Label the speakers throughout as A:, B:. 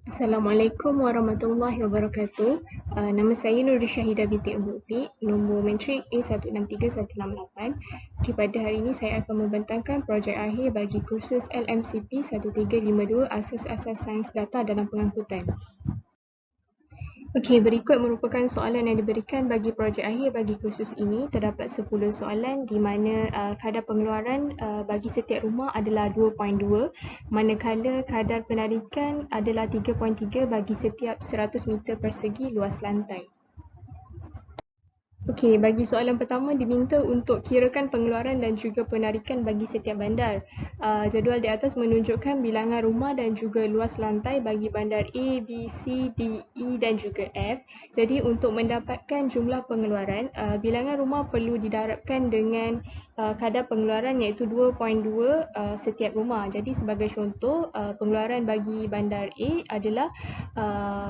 A: Assalamualaikum warahmatullahi wabarakatuh. Nama saya Nurul Syahidah binti Abu Ufiq, nombor matrik A163168. Okay, pada hari ini saya akan membentangkan projek akhir bagi kursus LMCP 1352 Asas-Asas Sains Data dalam Pengangkutan. Okey, berikut merupakan soalan yang diberikan bagi projek akhir bagi kursus ini. Terdapat 10 soalan di mana kadar pengeluaran bagi setiap rumah adalah 2.2, manakala kadar penarikan adalah 3.3 bagi setiap 100 meter persegi luas lantai. Okey, bagi soalan pertama diminta untuk kirakan pengeluaran dan juga penarikan bagi setiap bandar. Jadual di atas menunjukkan bilangan rumah dan juga luas lantai bagi bandar A, B, C, D, E dan juga F. Jadi untuk mendapatkan jumlah pengeluaran, bilangan rumah perlu didarabkan dengan kadar pengeluaran iaitu 2.2 setiap rumah. Jadi sebagai contoh, pengeluaran bagi bandar A adalah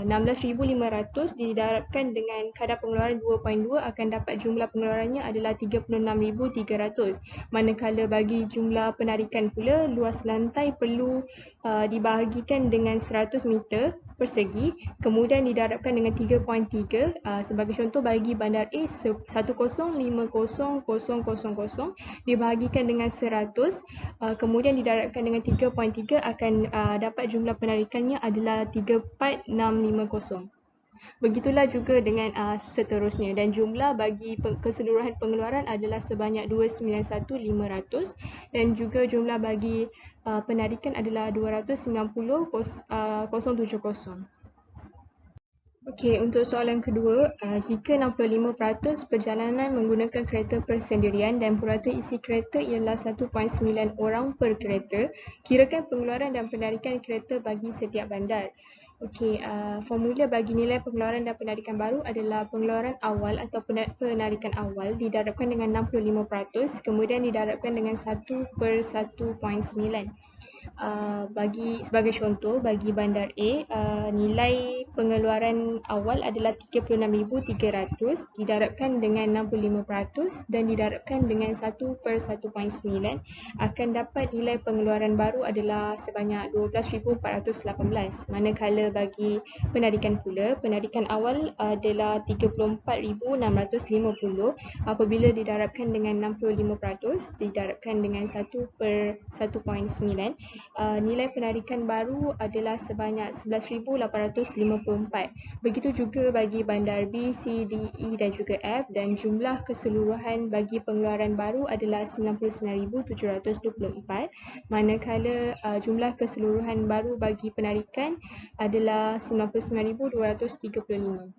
A: 16,500 didarabkan dengan kadar pengeluaran 2.2 akan dapat jumlah pengeluarannya adalah 36,300. Manakala bagi jumlah penarikan pula, luas lantai perlu dibahagikan dengan 100 meter persegi, kemudian didarabkan dengan 3.3. Sebagai contoh bagi bandar A 1050,000 dibahagikan dengan 100, kemudian didarabkan dengan 3.3 akan dapat jumlah penarikannya adalah 34,650. Begitulah juga dengan seterusnya, dan jumlah bagi keseluruhan pengeluaran adalah sebanyak 291,500 dan juga jumlah bagi penarikan adalah 290,070. Okey, untuk soalan kedua, jika 65% perjalanan menggunakan kereta persendirian dan purata isi kereta ialah 1.9 orang per kereta, kirakan pengeluaran dan penarikan kereta bagi setiap bandar. Okey, formula bagi nilai pengeluaran dan penarikan baru adalah pengeluaran awal atau penarikan awal didarabkan dengan 65%, kemudian didarabkan dengan 1/1.9. Bagi sebagai contoh, bagi bandar A, nilai pengeluaran awal adalah 36,300 didarabkan dengan 65% dan didarabkan dengan 1/1.9 akan dapat nilai pengeluaran baru adalah sebanyak 12,418. Manakala bagi penarikan pula, penarikan awal adalah 34,650 apabila didarabkan dengan 65% didarabkan dengan 1/1.9, nilai penarikan baru adalah sebanyak 11,854. Begitu juga bagi bandar B, C, D, E dan juga F, dan jumlah keseluruhan bagi pengeluaran baru adalah 99,724, manakala jumlah keseluruhan baru bagi penarikan adalah 99,235.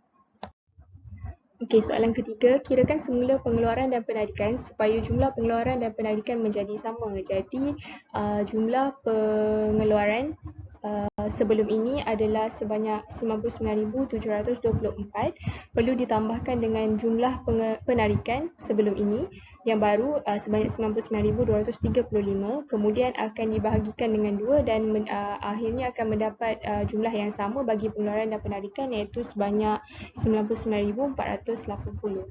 A: Okey, soalan ketiga, kirakan semula pengeluaran dan penarikan supaya jumlah pengeluaran dan penarikan menjadi sama. Jadi, jumlah pengeluaran sebelum ini adalah sebanyak 99,724, perlu ditambahkan dengan jumlah penarikan sebelum ini yang baru sebanyak 99,235, kemudian akan dibahagikan dengan 2 dan akhirnya akan mendapat jumlah yang sama bagi pengeluaran dan penarikan iaitu sebanyak 99,480.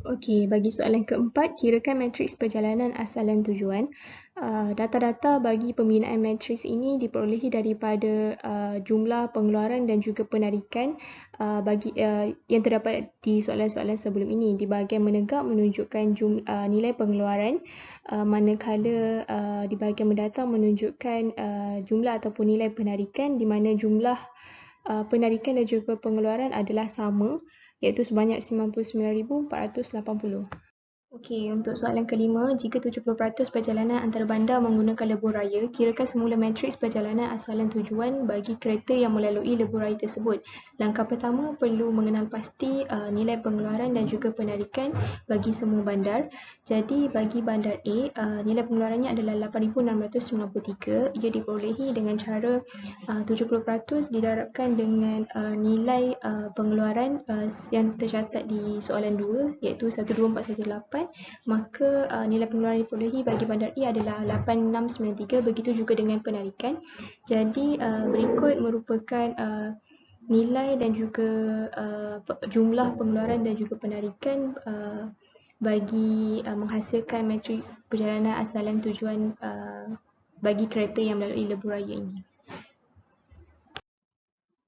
A: Okey, bagi soalan keempat, kirakan matriks perjalanan asal dan tujuan. Data-data bagi pembinaan matriks ini diperolehi daripada jumlah pengeluaran dan juga penarikan yang terdapat di soalan-soalan sebelum ini. Di bahagian menegak menunjukkan nilai pengeluaran, manakala di bahagian mendatang menunjukkan jumlah ataupun nilai penarikan, di mana jumlah penarikan dan juga pengeluaran adalah sama, iaitu sebanyak 99,480. Okey, untuk soalan kelima, jika 70% perjalanan antara bandar menggunakan lebuh raya, kirakan semula matriks perjalanan asal dan tujuan bagi kereta yang melalui lebuh raya tersebut. Langkah pertama perlu mengenal pasti nilai pengeluaran dan juga penarikan bagi semua bandar. Jadi bagi bandar A, nilai pengeluarannya adalah 8,693. Ia diperolehi dengan cara 70% didarabkan dengan nilai pengeluaran yang tercatat di soalan 2 iaitu 12418, maka nilai pengeluaran diperolehi bagi bandar A adalah 8693. Begitu juga dengan penarikan. Jadi berikut merupakan nilai dan juga jumlah pengeluaran dan juga penarikan bagi menghasilkan matriks perjalanan asal dan tujuan bagi kereta yang melalui lebuh raya ini.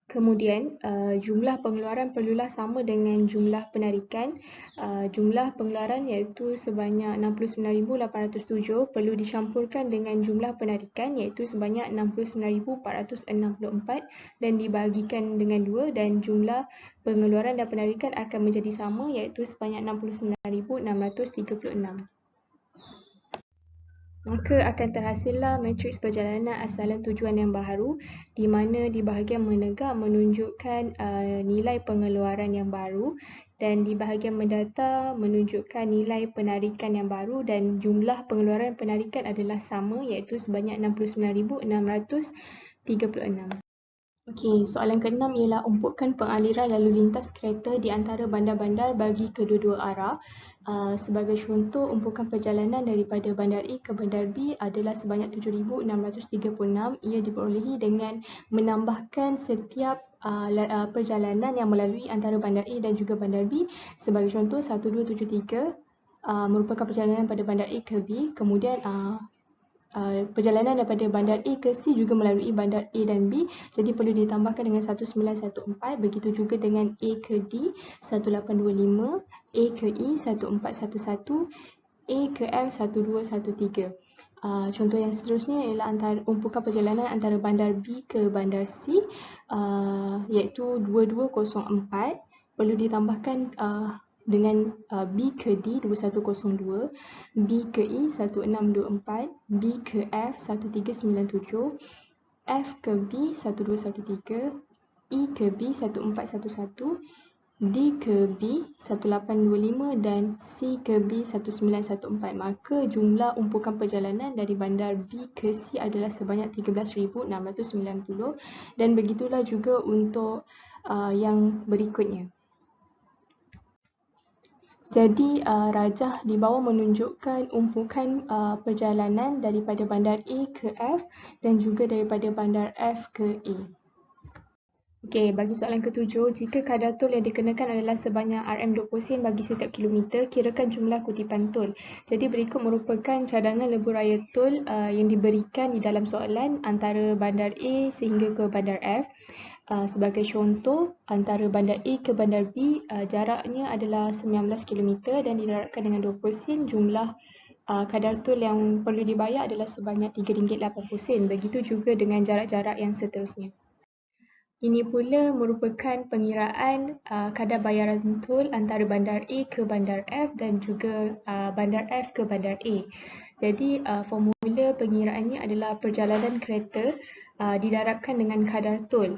A: Kemudian, jumlah pengeluaran perlulah sama dengan jumlah penarikan. Jumlah pengeluaran iaitu sebanyak 69,807 perlu dicampurkan dengan jumlah penarikan iaitu sebanyak 69,464 dan dibahagikan dengan 2 dan jumlah pengeluaran dan penarikan akan menjadi sama iaitu sebanyak 69,636. Maka akan terhasillah matriks perjalanan asalan tujuan yang baharu di mana di bahagian menegak menunjukkan nilai pengeluaran yang baru dan di bahagian mendata menunjukkan nilai penarikan yang baru dan jumlah pengeluaran penarikan adalah sama iaitu sebanyak 69,636. Okey, soalan ke-6 ialah umpukan pengaliran lalu lintas kereta di antara bandar-bandar bagi kedua-dua arah. Sebagai contoh, umpukan perjalanan daripada bandar A ke bandar B adalah sebanyak 7,636. Ia diperolehi dengan menambahkan setiap perjalanan yang melalui antara bandar A dan juga bandar B. Sebagai contoh, 1273 merupakan perjalanan pada bandar A ke B. Kemudian perjalanan daripada bandar A ke C juga melalui bandar A dan B, jadi perlu ditambahkan dengan 1914. Begitu juga dengan A ke D 1825, A ke E 1411, A ke F 1213. Contoh yang seterusnya ialah umpukan perjalanan antara bandar B ke bandar C iaitu 2204, perlu ditambahkan dengan B ke D 2102, B ke E 1624, B ke F 1397, F ke B 1213, E ke B 1411, D ke B 1825 dan C ke B 1914. Maka jumlah umpukan perjalanan dari bandar B ke C adalah sebanyak 13,690 dan begitulah juga untuk yang berikutnya. Jadi rajah di bawah menunjukkan umpukan perjalanan daripada bandar A ke F dan juga daripada bandar F ke A. Okey, bagi soalan ke-7, jika kadar tol yang dikenakan adalah sebanyak RM20 sen bagi setiap kilometer, kirakan jumlah kutipan tol. Jadi berikut merupakan cadangan lebuh raya tol yang diberikan di dalam soalan antara bandar A sehingga ke bandar F. Sebagai contoh, antara bandar A ke bandar B, jaraknya adalah 19 km dan didarabkan dengan 20 sen. Jumlah kadar tol yang perlu dibayar adalah sebanyak RM3.80. Begitu juga dengan jarak-jarak yang seterusnya. Ini pula merupakan pengiraan kadar bayaran tol antara bandar A ke bandar F dan juga bandar F ke bandar A. Jadi formula pengiraannya adalah perjalanan kereta didarabkan dengan kadar tol.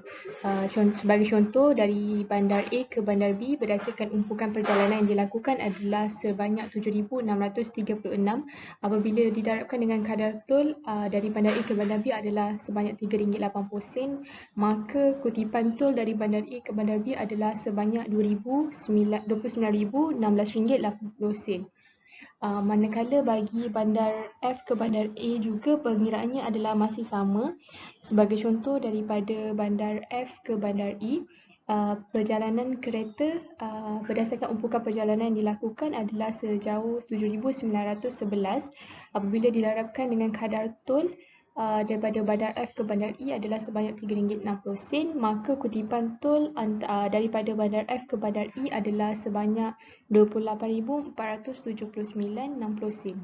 A: Sebagai contoh, dari bandar A ke bandar B berdasarkan umpukan perjalanan yang dilakukan adalah sebanyak 7,636. Apabila didarabkan dengan kadar tol dari bandar A ke bandar B adalah sebanyak RM3.80, maka kutipan tol dari bandar A ke bandar B adalah sebanyak RM29,016.80. Manakala bagi bandar F ke bandar A juga pengiraannya adalah masih sama. Sebagai contoh, daripada bandar F ke bandar E, perjalanan kereta berdasarkan umpukan perjalanan yang dilakukan adalah sejauh 7,911. Apabila didarabkan dengan kadar tol daripada bandar F ke bandar E adalah sebanyak RM3.60, maka kutipan tol daripada bandar F ke bandar E adalah sebanyak RM28,479.60.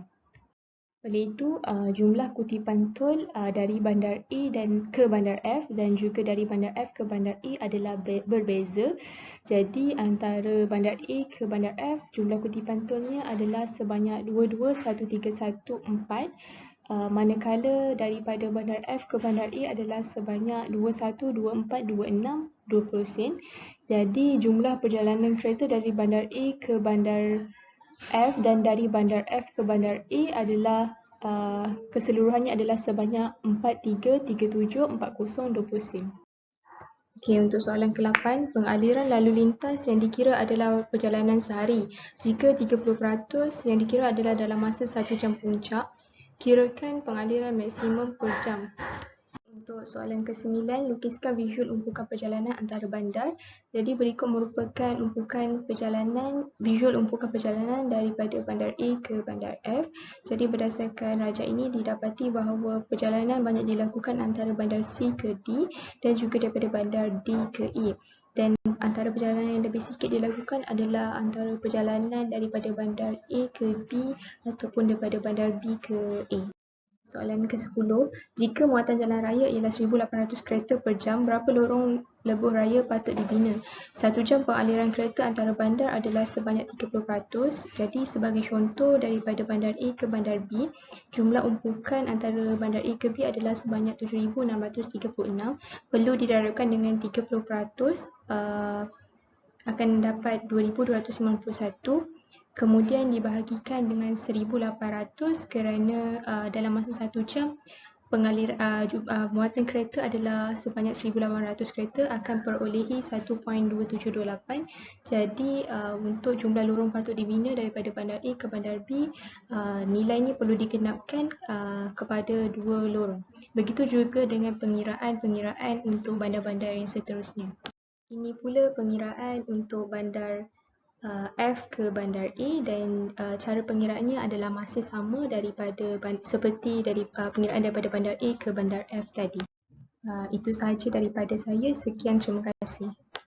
A: Oleh itu, jumlah kutipan tol dari bandar A dan ke bandar F dan juga dari bandar F ke bandar E adalah berbeza. Jadi antara bandar A ke bandar F, jumlah kutipan tolnya adalah sebanyak 221314. Manakala daripada bandar F ke bandar A adalah sebanyak 212426 20 sen. Jadi jumlah perjalanan kereta dari bandar A ke bandar F dan dari bandar F ke bandar A adalah keseluruhannya adalah sebanyak 433740 sen. Okey, untuk soalan ke-8, pengaliran lalu lintas yang dikira adalah perjalanan sehari. Jika 30% yang dikira adalah dalam masa 1 jam puncak, kirakan pengaliran maksimum per jam. Untuk soalan ke-9, lukiskan visual umpukan perjalanan antara bandar. Jadi berikut merupakan visual umpukan perjalanan daripada bandar A ke bandar F. Jadi berdasarkan raja ini didapati bahawa perjalanan banyak dilakukan antara bandar C ke D dan juga daripada bandar D ke E. Dan antara perjalanan yang lebih sikit dilakukan adalah antara perjalanan daripada bandar A ke B ataupun daripada bandar B ke A. Soalan ke-10, jika muatan jalan raya ialah 1,800 kereta per jam, berapa lorong lebuh raya patut dibina? 1 jam pengaliran kereta antara bandar adalah sebanyak 30%. Jadi sebagai contoh, daripada bandar A ke bandar B, jumlah umpukan antara bandar A ke B adalah sebanyak 7,636. Perlu didarabkan dengan 30%, akan dapat 2,291. Kemudian dibahagikan dengan 1,800 kerana dalam masa 1 jam muatan kereta adalah sebanyak 1,800 kereta akan perolehi 1.2728. Jadi untuk jumlah lorong patut dibina daripada bandar A ke bandar B, nilai ni perlu digenapkan kepada 2 lorong. Begitu juga dengan pengiraan untuk bandar-bandar yang seterusnya. Ini pula pengiraan untuk bandar F ke bandar A dan cara pengiraannya adalah masih sama seperti pengiraan daripada bandar A ke bandar F tadi. Itu sahaja daripada saya. Sekian, terima kasih.